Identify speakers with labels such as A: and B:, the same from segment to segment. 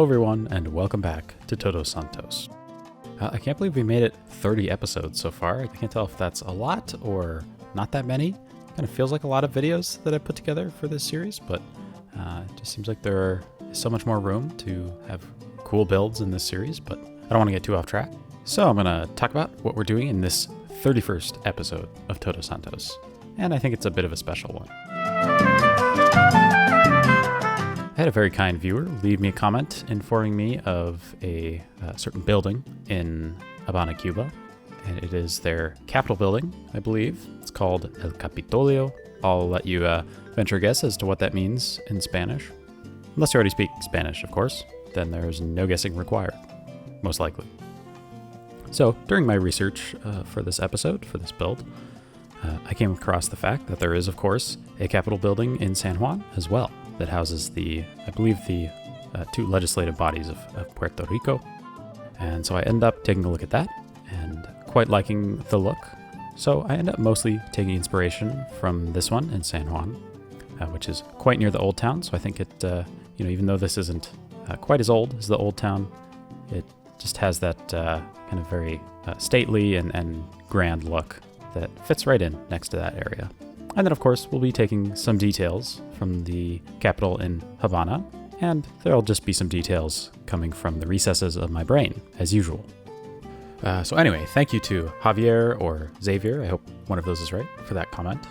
A: Hello everyone, and welcome back to Todos Santos. I can't believe we made it 30 episodes so far. I can't tell if that's a lot or not that many. Kind of feels like a lot of videos that I put together for this series, but it just seems like there is so much more room to have cool builds in this series, but I don't want to get too off track. So I'm going to talk about what we're doing in this 31st episode of Todos Santos, and I think it's a bit of a special one. I had a very kind viewer leave me a comment informing me of a certain building in Habana, Cuba, and it is their Capitol building, I believe. It's called El Capitolio. I'll let you venture a guess as to what that means in Spanish. Unless you already speak Spanish, of course, then there's no guessing required, most likely. So, during my research for this episode, for this build, I came across the fact that there is, of course, a Capitol building in San Juan as well that houses I believe the two legislative bodies of Puerto Rico. And so I end up taking a look at that and quite liking the look. So I end up mostly taking inspiration from this one in San Juan, which is quite near the Old Town. So I think it, even though this isn't quite as old as the Old Town, it just has that kind of very stately and grand look that fits right in next to that area. And then, of course, we'll be taking some details from the Capitol in Havana, and there'll just be some details coming from the recesses of my brain, as usual. So anyway, thank you to Javier or Xavier, I hope one of those is right, for that comment.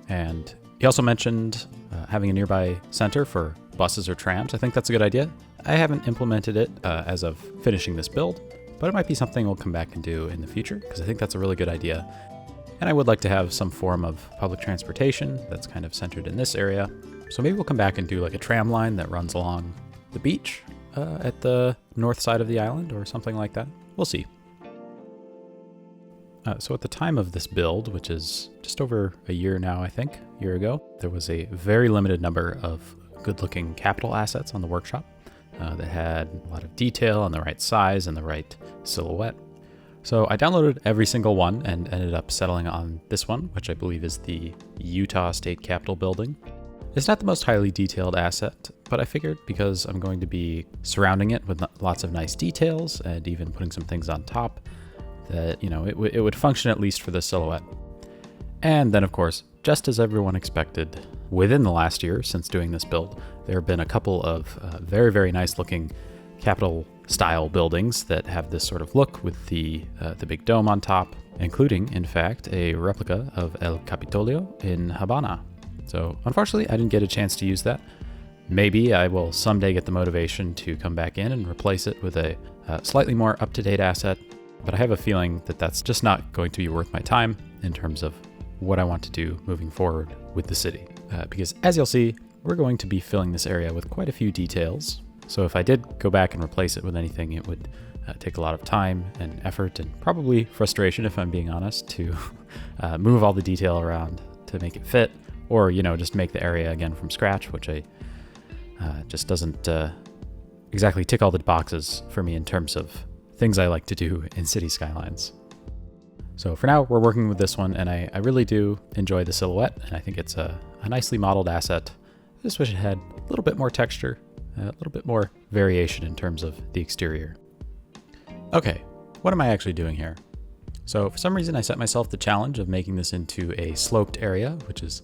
A: And he also mentioned having a nearby center for buses or trams. I think that's a good idea. I haven't implemented it as of finishing this build, but it might be something we'll come back and do in the future, because I think that's a really good idea. And I would like to have some form of public transportation that's kind of centered in this area. So maybe we'll come back and do like a tram line that runs along the beach at the north side of the island or something like that. We'll see. So at the time of this build, which is just over a year now, I think, a year ago, there was a very limited number of good-looking Capitol assets on the workshop that had a lot of detail and the right size and the right silhouette. So I downloaded every single one and ended up settling on this one, which I believe is the Utah State Capitol building. It's not the most highly detailed asset, but I figured because I'm going to be surrounding it with lots of nice details and even putting some things on top, that, it would function at least for the silhouette. And then, of course, just as everyone expected, within the last year since doing this build, there have been a couple of very, very nice looking Capitol style buildings that have this sort of look with the big dome on top, including, in fact, a replica of El Capitolio in Habana. So unfortunately, I didn't get a chance to use that. Maybe I will someday get the motivation to come back in and replace it with a slightly more up-to-date asset, but I have a feeling that that's just not going to be worth my time in terms of what I want to do moving forward with the city. Because as you'll see, we're going to be filling this area with quite a few details. So if I did go back and replace it with anything, it would take a lot of time and effort and probably frustration, if I'm being honest, to move all the detail around to make it fit, or, just make the area again from scratch, which I just doesn't exactly tick all the boxes for me in terms of things I like to do in city skylines. So for now, we're working with this one, and I really do enjoy the silhouette, and I think it's a nicely modeled asset. I just wish it had a little bit more texture, a little bit more variation in terms of the exterior. Okay, what am I actually doing here? So for some reason I set myself the challenge of making this into a sloped area, which is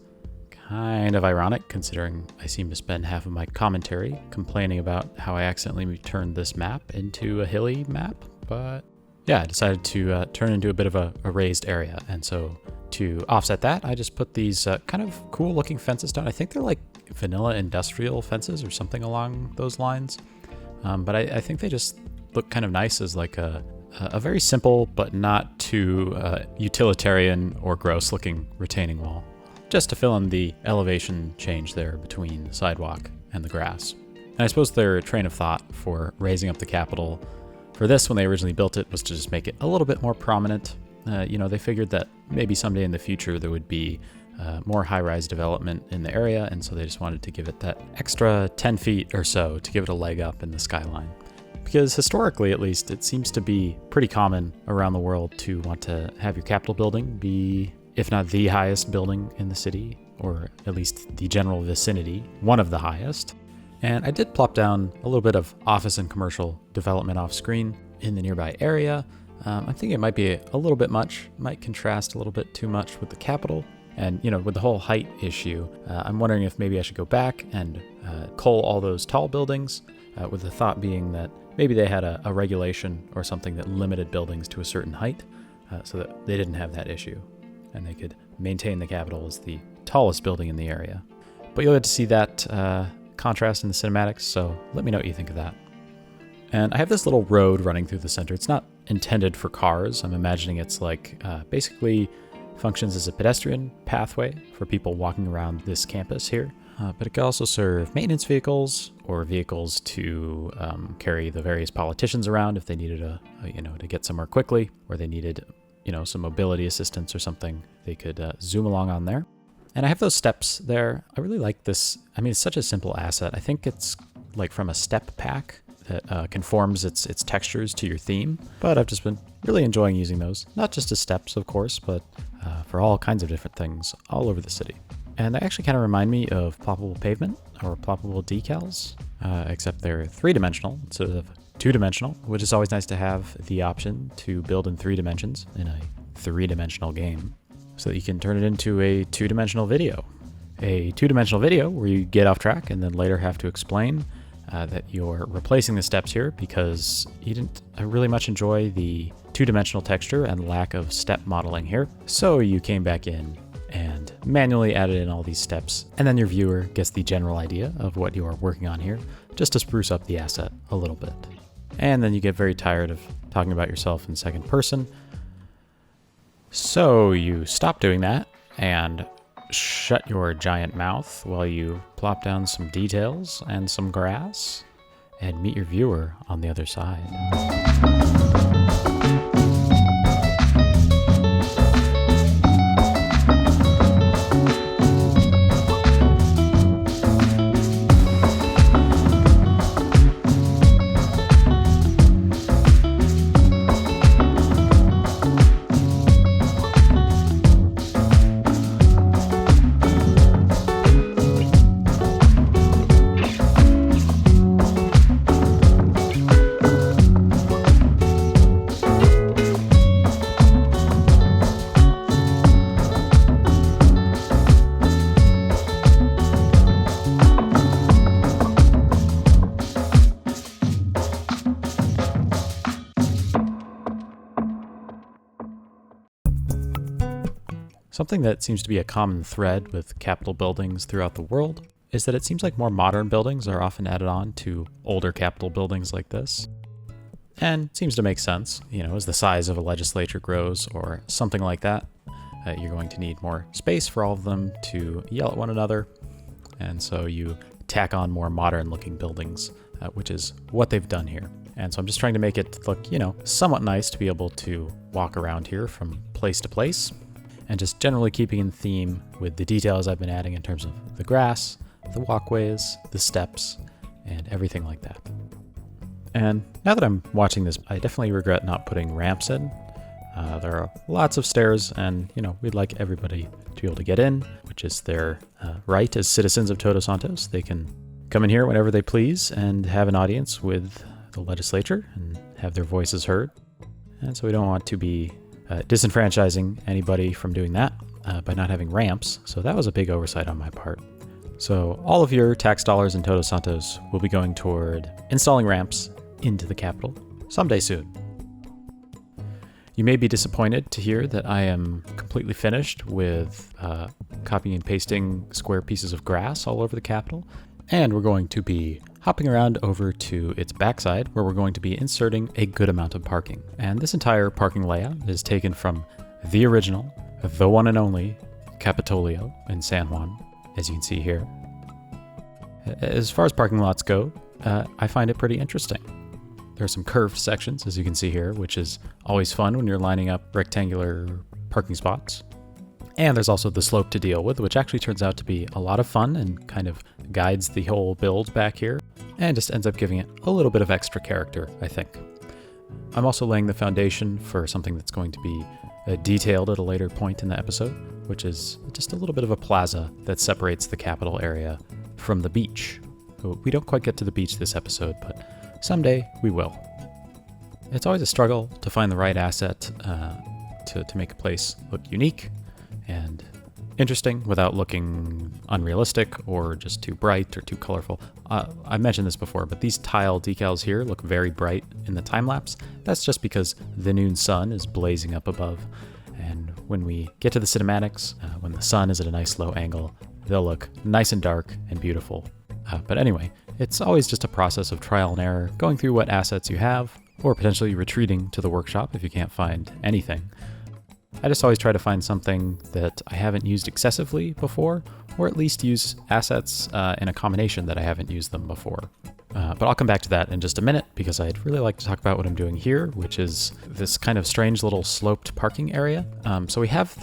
A: kind of ironic considering I seem to spend half of my commentary complaining about how I accidentally turned this map into a hilly map. But yeah, I decided to turn into a bit of a raised area. And so to offset that, I just put these kind of cool looking fences down. I think they're like vanilla industrial fences or something along those lines. But I think they just look kind of nice as like a very simple but not too utilitarian or gross looking retaining wall, just to fill in the elevation change there between the sidewalk and the grass. And I suppose their train of thought for raising up the Capitol for this when they originally built it was to just make it a little bit more prominent. They figured that maybe someday in the future there would be more high-rise development in the area, and so they just wanted to give it that extra 10 feet or so to give it a leg up in the skyline. Because historically, at least, it seems to be pretty common around the world to want to have your Capitol building be, if not the highest building in the city, or at least the general vicinity, one of the highest. And I did plop down a little bit of office and commercial development off screen in the nearby area. I think it might be a little bit much, might contrast a little bit too much with the Capitol. And, with the whole height issue, I'm wondering if maybe I should go back and cull all those tall buildings, with the thought being that maybe they had a regulation or something that limited buildings to a certain height, so that they didn't have that issue, and they could maintain the Capitol as the tallest building in the area. But you'll get to see that contrast in the cinematics, so let me know what you think of that. And I have this little road running through the center. It's not intended for cars. I'm imagining it's like basically functions as a pedestrian pathway for people walking around this campus here. But it could also serve maintenance vehicles or vehicles to carry the various politicians around if they needed to get somewhere quickly, or they needed some mobility assistance or something. They could zoom along on there. And I have those steps there. I really like this. I mean, it's such a simple asset. I think it's like from a step pack that conforms its textures to your theme. But I've just been really enjoying using those, not just as steps, of course, but for all kinds of different things all over the city. And they actually kind of remind me of ploppable pavement or ploppable decals, except they're three-dimensional instead of two-dimensional, which is always nice to have the option to build in 3 dimensions in a three-dimensional game, so that you can turn it into a two-dimensional video. A two-dimensional video where you get off track and then later have to explain that you're replacing the steps here because you didn't really much enjoy the two-dimensional texture and lack of step modeling here. So you came back in and manually added in all these steps, and then your viewer gets the general idea of what you are working on here, just to spruce up the asset a little bit. And then you get very tired of talking about yourself in second person. So you stop doing that and shut your giant mouth while you plop down some details and some grass and meet your viewer on the other side. Something that seems to be a common thread with Capitol buildings throughout the world is that it seems like more modern buildings are often added on to older Capitol buildings like this. And it seems to make sense, as the size of a legislature grows or something like that, you're going to need more space for all of them to yell at one another. And so you tack on more modern looking buildings, which is what they've done here. And so I'm just trying to make it look, somewhat nice to be able to walk around here from place to place. And just generally keeping in theme with the details I've been adding in terms of the grass, the walkways, the steps, and everything like that. And now that I'm watching this, I definitely regret not putting ramps in. There are lots of stairs, and we'd like everybody to be able to get in, which is their right as citizens of Todos Santos. They can come in here whenever they please and have an audience with the legislature and have their voices heard. And so we don't want to be disenfranchising anybody from doing that by not having ramps. So that was a big oversight on my part. So all of your tax dollars in Todos Santos will be going toward installing ramps into the Capitol someday soon. You may be disappointed to hear that I am completely finished with copying and pasting square pieces of grass all over the Capitol. And we're going to be hopping around over to its backside, where we're going to be inserting a good amount of parking. And this entire parking layout is taken from the original, the one and only Capitolio in San Juan, as you can see here. As far as parking lots go, I find it pretty interesting. There are some curved sections, as you can see here, which is always fun when you're lining up rectangular parking spots. And there's also the slope to deal with, which actually turns out to be a lot of fun and kind of guides the whole build back here, and just ends up giving it a little bit of extra character, I think. I'm also laying the foundation for something that's going to be detailed at a later point in the episode, which is just a little bit of a plaza that separates the Capitol area from the beach. We don't quite get to the beach this episode, but someday we will. It's always a struggle to find the right asset to make a place look unique and interesting without looking unrealistic or just too bright or too colorful. I mentioned this before, but these tile decals here look very bright in the time lapse. That's just because the noon sun is blazing up above. And when we get to the cinematics, when the sun is at a nice low angle, they'll look nice and dark and beautiful. But anyway, it's always just a process of trial and error, going through what assets you have, or potentially retreating to the workshop if you can't find anything. I just always try to find something that I haven't used excessively before, or at least use assets in a combination that I haven't used them before. But I'll come back to that in just a minute, because I'd really like to talk about what I'm doing here, which is this kind of strange little sloped parking area. So we have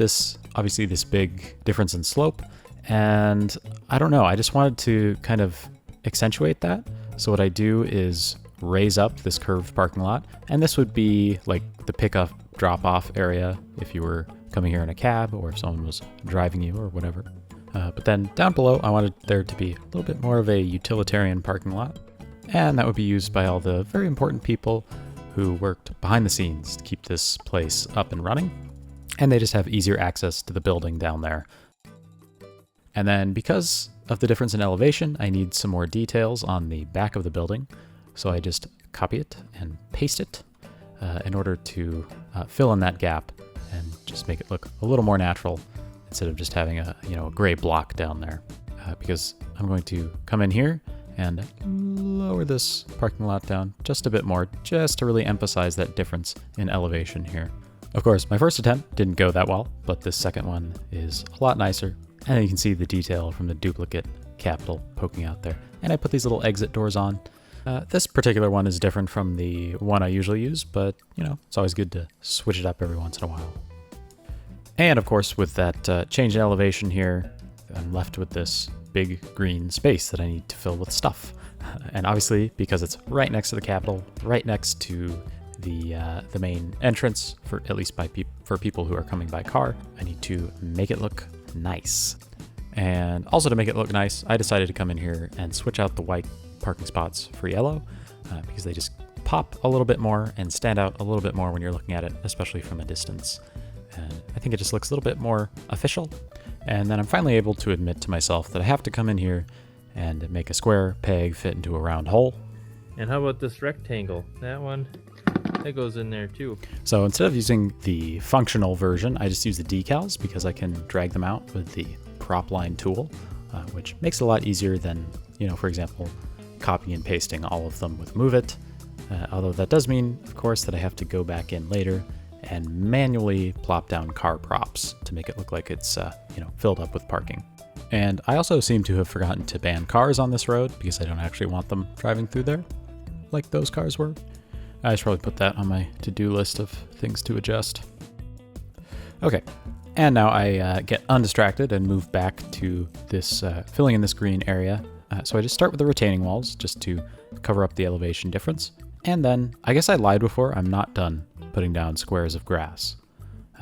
A: obviously this big difference in slope, and I don't know, I just wanted to kind of accentuate that. So what I do is raise up this curved parking lot, and this would be like the pickup drop-off area if you were coming here in a cab or if someone was driving you or whatever. But then down below, I wanted there to be a little bit more of a utilitarian parking lot, and that would be used by all the very important people who worked behind the scenes to keep this place up and running, and they just have easier access to the building down there. And then because of the difference in elevation, I need some more details on the back of the building, so I just copy it and paste it in order to fill in that gap and just make it look a little more natural instead of just having a gray block down there. Because I'm going to come in here and lower this parking lot down just a bit more, just to really emphasize that difference in elevation here. Of course, my first attempt didn't go that well, but this second one is a lot nicer, and you can see the detail from the duplicate Capitol poking out there. And I put these little exit doors on. This particular one is different from the one I usually use, but it's always good to switch it up every once in a while. And of course, with that change in elevation here, I'm left with this big green space that I need to fill with stuff. And obviously, because it's right next to the Capitol, right next to the main entrance, for at least for people who are coming by car, I need to make it look nice. And also to make it look nice, I decided to come in here and switch out the white parking spots for yellow, because they just pop a little bit more and stand out a little bit more when you're looking at it, especially from a distance. And I think it just looks a little bit more official. And then I'm finally able to admit to myself that I have to come in here and make a square peg fit into a round hole.
B: And how about this rectangle? That one, that goes in there too.
A: So instead of using the functional version, I just use the decals because I can drag them out with the prop line tool, which makes it a lot easier than, for example, copying and pasting all of them with Move It. Although that does mean, of course, that I have to go back in later and manually plop down car props to make it look like it's, filled up with parking. And I also seem to have forgotten to ban cars on this road because I don't actually want them driving through there like those cars were. I should probably put that on my to-do list of things to adjust. Okay, and now I get undistracted and move back to this filling in this green area. So I just start with the retaining walls just to cover up the elevation difference. And then, I guess I lied before, I'm not done putting down squares of grass,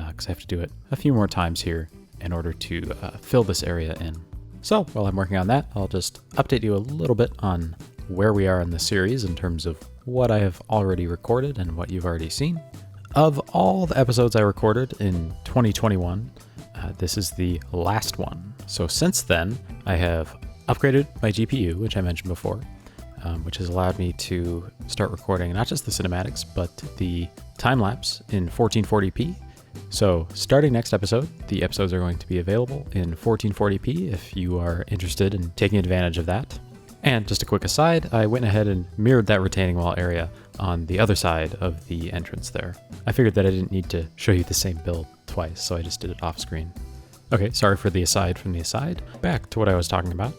A: because I have to do it a few more times here in order to fill this area in. So while I'm working on that, I'll just update you a little bit on where we are in the series in terms of what I have already recorded and what you've already seen. Of all the episodes I recorded in 2021, this is the last one. So since then, I have upgraded my GPU, which I mentioned before, which has allowed me to start recording not just the cinematics, but the time-lapse in 1440p. So starting next episode, the episodes are going to be available in 1440p if you are interested in taking advantage of that. And just a quick aside, I went ahead and mirrored that retaining wall area on the other side of the entrance there. I figured that I didn't need to show you the same build twice, so I just did it off screen. Okay, sorry for the aside from the aside. Back to what I was talking about.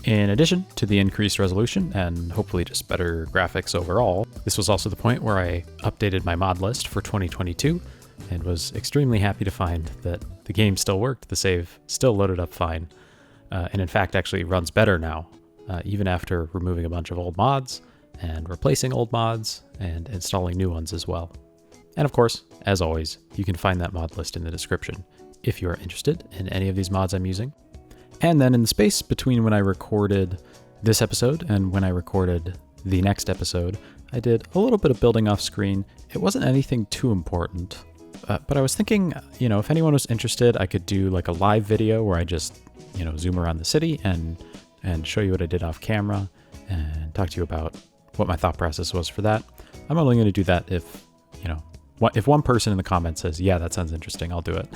A: In addition to the increased resolution and hopefully just better graphics overall, this was also the point where I updated my mod list for 2022 and was extremely happy to find that the game still worked, the save still loaded up fine, and in fact actually runs better now, even after removing a bunch of old mods and replacing old mods and installing new ones as well. And of course, as always, you can find that mod list in the description if you are interested in any of these mods I'm using. And then in the space between when I recorded this episode and when I recorded the next episode, I did a little bit of building off screen. It wasn't anything too important, but I was thinking, if anyone was interested, I could do like a live video where I just, zoom around the city and show you what I did off camera and talk to you about what my thought process was for that. I'm only going to do that if one person in the comments says, yeah, that sounds interesting, I'll do it.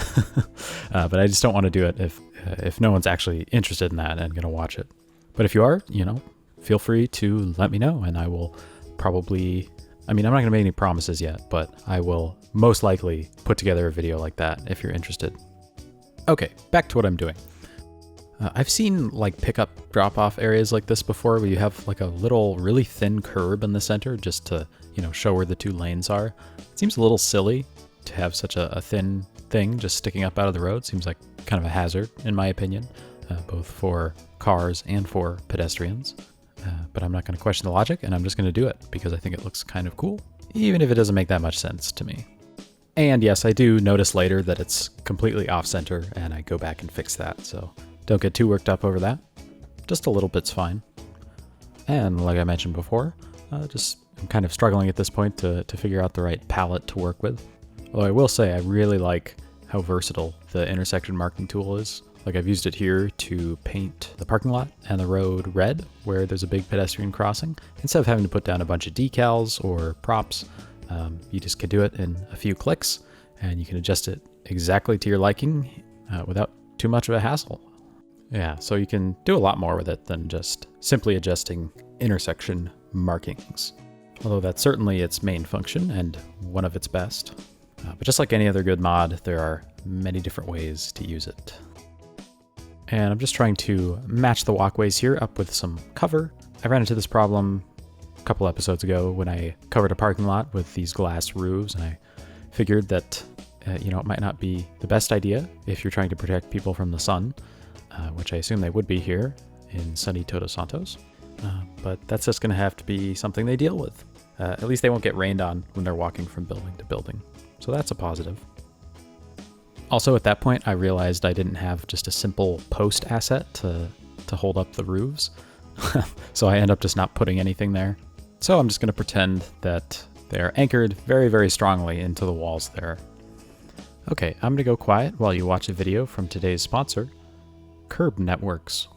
A: But I just don't want to do it if no one's actually interested in that and going to watch it. But if you are, feel free to let me know, and I will probably, I'm not going to make any promises yet, but I will most likely put together a video like that if you're interested. Okay, back to what I'm doing. I've seen like pickup drop-off areas like this before where you have like a little really thin curb in the center just to, show where the two lanes are. It seems a little silly to have such a thin thing just sticking up out of the road. Seems like kind of a hazard in my opinion, both for cars and for pedestrians. But I'm not going to question the logic, and I'm just going to do it because I think it looks kind of cool, even if it doesn't make that much sense to me. And yes, I do notice later that it's completely off-center, and I go back and fix that, so don't get too worked up over that. Just a little bit's fine. And like I mentioned before, I'm kind of struggling at this point to figure out the right palette to work with. Although I will say I really like how versatile the intersection marking tool is. Like I've used it here to paint the parking lot and the road red where there's a big pedestrian crossing. Instead of having to put down a bunch of decals or props, you just can do it in a few clicks, and you can adjust it exactly to your liking without too much of a hassle. Yeah, so you can do a lot more with it than just simply adjusting intersection markings. Although that's certainly its main function and one of its best. But just like any other good mod, there are many different ways to use it. And I'm just trying to match the walkways here up with some cover. I ran into this problem a couple episodes ago when I covered a parking lot with these glass roofs, and I figured that it might not be the best idea if you're trying to protect people from the sun, which I assume they would be here in sunny Todos Santos. But that's just going to have to be something they deal with. At least they won't get rained on when they're walking from building to building. So that's a positive. Also, at that point, I realized I didn't have just a simple post asset to hold up the roofs. So I end up just not putting anything there. So I'm just going to pretend that they're anchored very, very strongly into the walls there. Okay, I'm going to go quiet while you watch a video from today's sponsor, Curb Networks.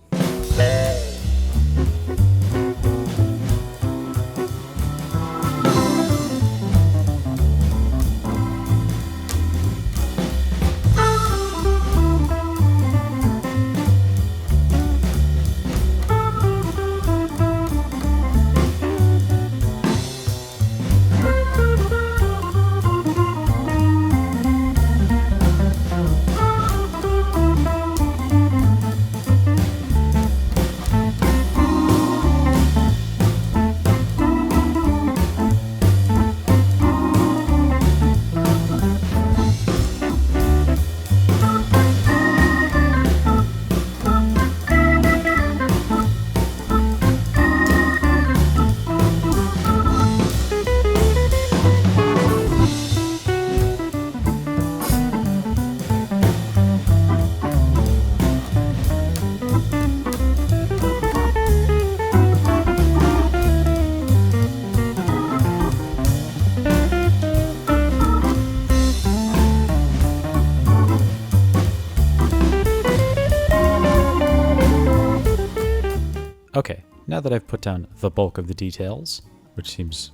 A: Okay, now that I've put down the bulk of the details, which seems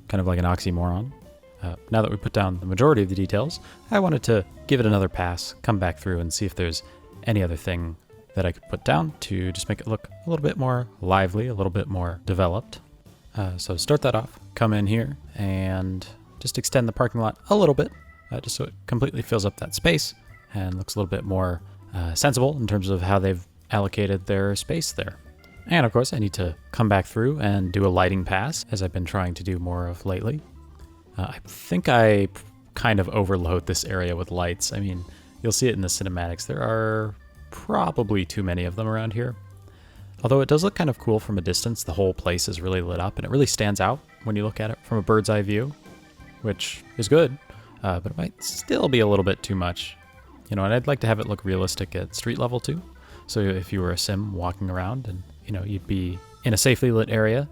A: kind of like an oxymoron, now that we put down the majority of the details, I wanted to give it another pass, come back through and see if there's any other thing that I could put down to just make it look a little bit more lively, a little bit more developed. So to start that off, come in here and just extend the parking lot a little bit, just so it completely fills up that space and looks a little bit more sensible in terms of how they've allocated their space there. And of course, I need to come back through and do a lighting pass, as I've been trying to do more of lately. I think I kind of overload this area with lights. I mean, you'll see it in the cinematics. There are probably too many of them around here. Although it does look kind of cool from a distance, the whole place is really lit up, and it really stands out when you look at it from a bird's eye view, which is good, but it might still be a little bit too much. And I'd like to have it look realistic at street level too. So if you were a sim walking around and, you'd be in a safely lit area,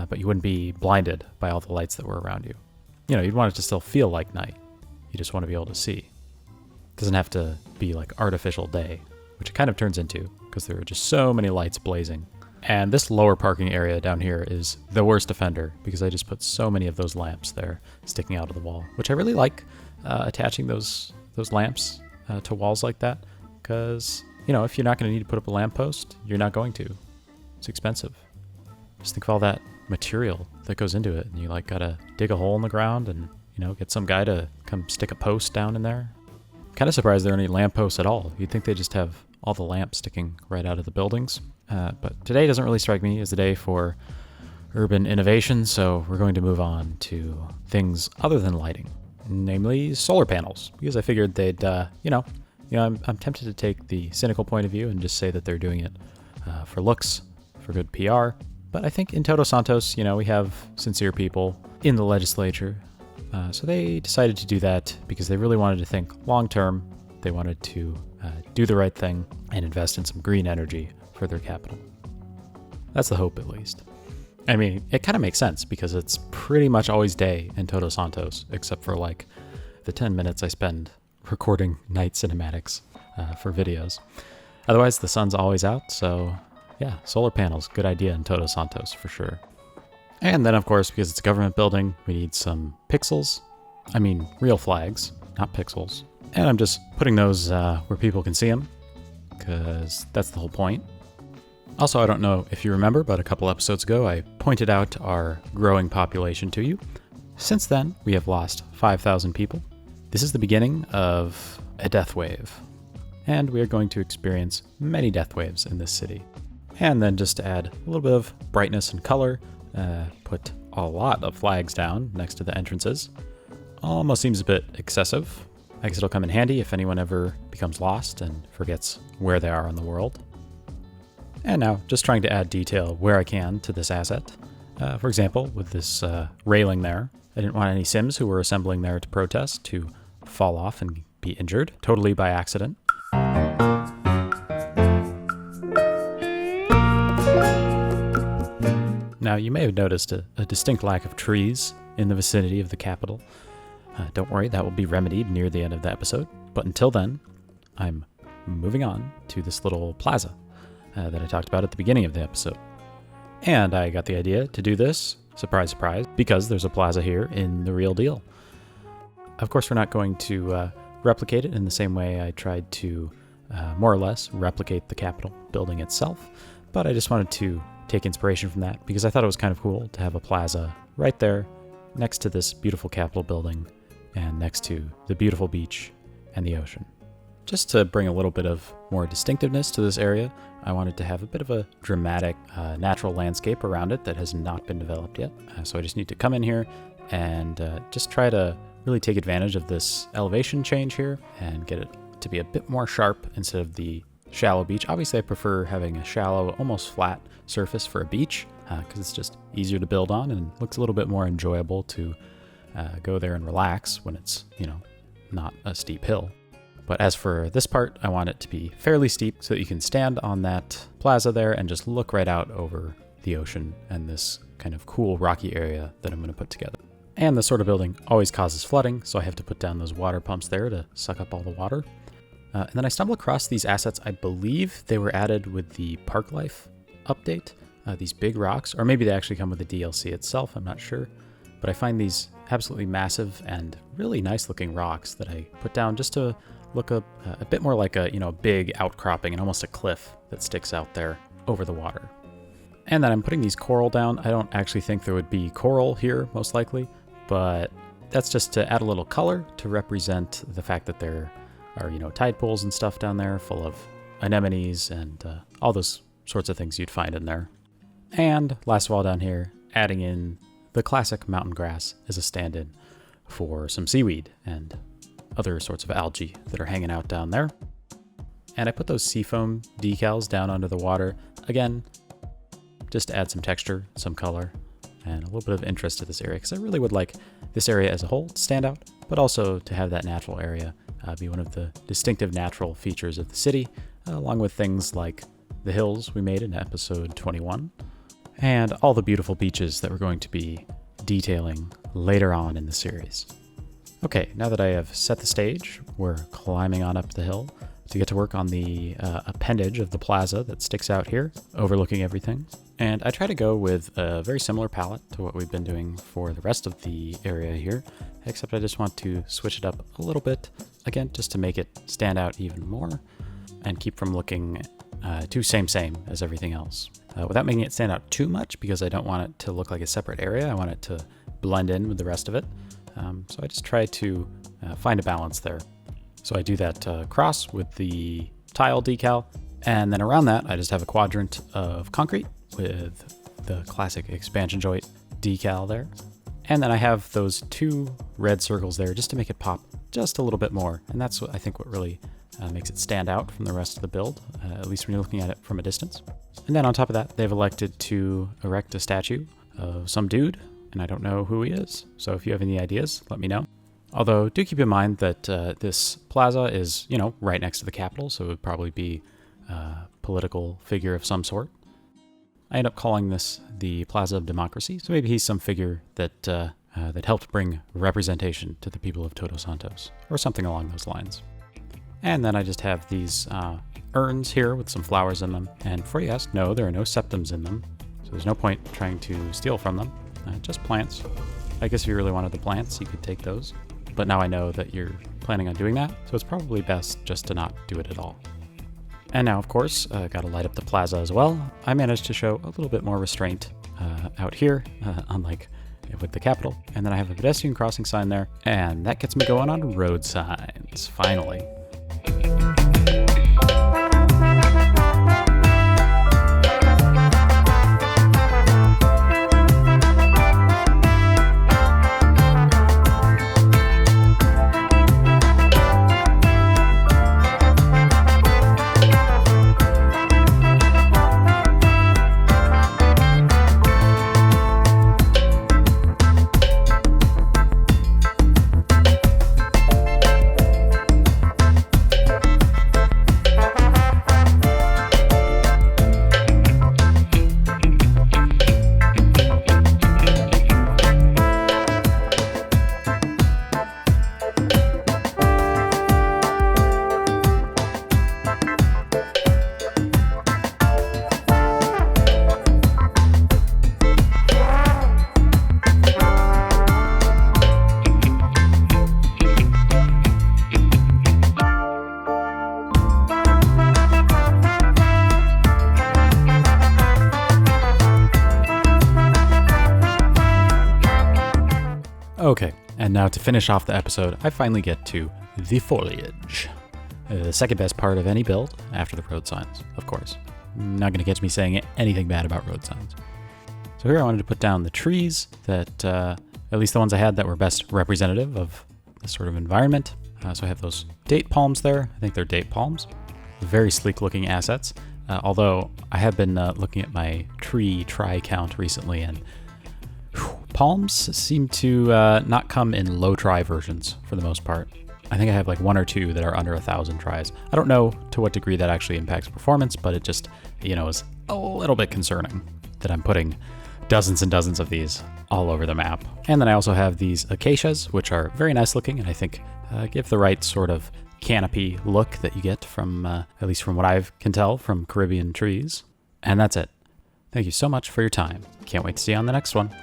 A: but you wouldn't be blinded by all the lights that were around you. You know, you'd want it to still feel like night. You just want to be able to see. It doesn't have to be like artificial day, which it kind of turns into because there are just so many lights blazing. And this lower parking area down here is the worst offender because I just put so many of those lamps there sticking out of the wall, which I really like, attaching those lamps to walls like that because, you know, if you're not going to need to put up a lamppost, you're not going to. It's expensive. Just think of all that material that goes into it, and you like gotta dig a hole in the ground and, you know, get some guy to come stick a post down in there. Kind of surprised there are any lampposts at all. You'd think they just have all the lamps sticking right out of the buildings. But today doesn't really strike me as a day for urban innovation, so we're going to move on to things other than lighting, namely solar panels, because I figured they'd, I'm tempted to take the cynical point of view and just say that they're doing it for looks, for good PR. But I think in Todos Santos, you know, we have sincere people in the legislature. So they decided to do that because they really wanted to think long term. They wanted to do the right thing and invest in some green energy for their capital. That's the hope, at least. I mean, it kind of makes sense because it's pretty much always day in Todos Santos, except for like the 10 minutes I spend recording night cinematics for videos. Otherwise, the sun's always out, so yeah, solar panels, good idea in Todos Santos for sure. And then, of course, because it's a government building, we need some pixels. I mean, real flags, not pixels. And I'm just putting those where people can see them, because that's the whole point. Also, I don't know if you remember, but a couple episodes ago, I pointed out our growing population to you. Since then, we have lost 5,000 people. This is the beginning of a death wave. And we are going to experience many death waves in this city. And then just to add a little bit of brightness and color, put a lot of flags down next to the entrances. Almost seems a bit excessive. I guess it'll come in handy if anyone ever becomes lost and forgets where they are in the world. And now, just trying to add detail where I can to this asset. For example, with this railing there, I didn't want any Sims who were assembling there to protest to fall off and be injured, totally by accident. Now, you may have noticed a distinct lack of trees in the vicinity of the Capitol. Don't worry, that will be remedied near the end of the episode. But until then, I'm moving on to this little plaza that I talked about at the beginning of the episode. And I got the idea to do this, surprise, surprise, because there's a plaza here in the real deal. Of course, we're not going to replicate it in the same way I tried to more or less replicate the Capitol building itself, but I just wanted to take inspiration from that because I thought it was kind of cool to have a plaza right there next to this beautiful Capitol building and next to the beautiful beach and the ocean. Just to bring a little bit of more distinctiveness to this area, I wanted to have a bit of a dramatic natural landscape around it that has not been developed yet. So I just need to come in here and just try to really take advantage of this elevation change here and get it to be a bit more sharp instead of the shallow beach. Obviously, I prefer having a shallow, almost flat surface for a beach because it's just easier to build on and looks a little bit more enjoyable to go there and relax when it's, not a steep hill. But as for this part, I want it to be fairly steep so that you can stand on that plaza there and just look right out over the ocean and this kind of cool rocky area that I'm going to put together. And this sort of building always causes flooding, so I have to put down those water pumps there to suck up all the water. And then I stumbled across these assets. I believe they were added with the Park Life update, these big rocks, or maybe they actually come with the DLC itself, I'm not sure. But I find these absolutely massive and really nice looking rocks that I put down just to look a bit more like a big outcropping and almost a cliff that sticks out there over the water. And then I'm putting these coral down. I don't actually think there would be coral here, most likely, but that's just to add a little color to represent the fact that there are, tide pools and stuff down there full of anemones and all those sorts of things you'd find in there. And last of all down here, adding in the classic mountain grass as a stand-in for some seaweed and other sorts of algae that are hanging out down there. And I put those seafoam decals down under the water, again, just to add some texture, some color, and a little bit of interest to this area, because I really would like this area as a whole to stand out, but also to have that natural area be one of the distinctive natural features of the city, along with things like the hills we made in episode 21, and all the beautiful beaches that we're going to be detailing later on in the series. Okay, now that I have set the stage, we're climbing on up the hill to get to work on the appendage of the plaza that sticks out here, overlooking everything. And I try to go with a very similar palette to what we've been doing for the rest of the area here, except I just want to switch it up a little bit, again, just to make it stand out even more and keep from looking too same as everything else. Without making it stand out too much, because I don't want it to look like a separate area. I want it to blend in with the rest of it. So I just try to find a balance there. So I do that cross with the tile decal, and then around that I just have a quadrant of concrete with the classic expansion joint decal there. And then I have those 2 red circles there just to make it pop just a little bit more. And that's what I think what really makes it stand out from the rest of the build, at least when you're looking at it from a distance. And then on top of that, they've elected to erect a statue of some dude, and I don't know who he is. So if you have any ideas, let me know. Although, do keep in mind that this plaza is, right next to the Capitol, so it would probably be a political figure of some sort. I end up calling this the Plaza of Democracy, so maybe he's some figure that helped bring representation to the people of Todos Santos, or something along those lines. And then I just have these urns here with some flowers in them, and before you ask, no, there are no septums in them, so there's no point trying to steal from them, just plants. I guess if you really wanted the plants, you could take those. But now I know that you're planning on doing that, so it's probably best just to not do it at all. And now, of course, gotta light up the plaza as well. I managed to show a little bit more restraint out here, unlike with the Capitol. And then I have a pedestrian crossing sign there, and that gets me going on road signs, finally. Okay, and now to finish off the episode, I finally get to the foliage. The second best part of any build after the road signs, of course. Not going to catch me saying anything bad about road signs. So here I wanted to put down the trees that, at least the ones I had that were best representative of this sort of environment. So I have those date palms there. I think they're date palms. Very sleek looking assets. Although I have been looking at my tree try count recently, and palms seem to not come in low try versions for the most part. I think I have like 1 or 2 that are under 1,000 tries. I don't know to what degree that actually impacts performance, but it just, is a little bit concerning that I'm putting dozens and dozens of these all over the map. And then I also have these acacias, which are very nice looking and I think give the right sort of canopy look that you get from, at least from what I can tell, from Caribbean trees. And that's it. Thank you so much for your time. Can't wait to see you on the next one.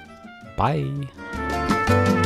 A: Bye.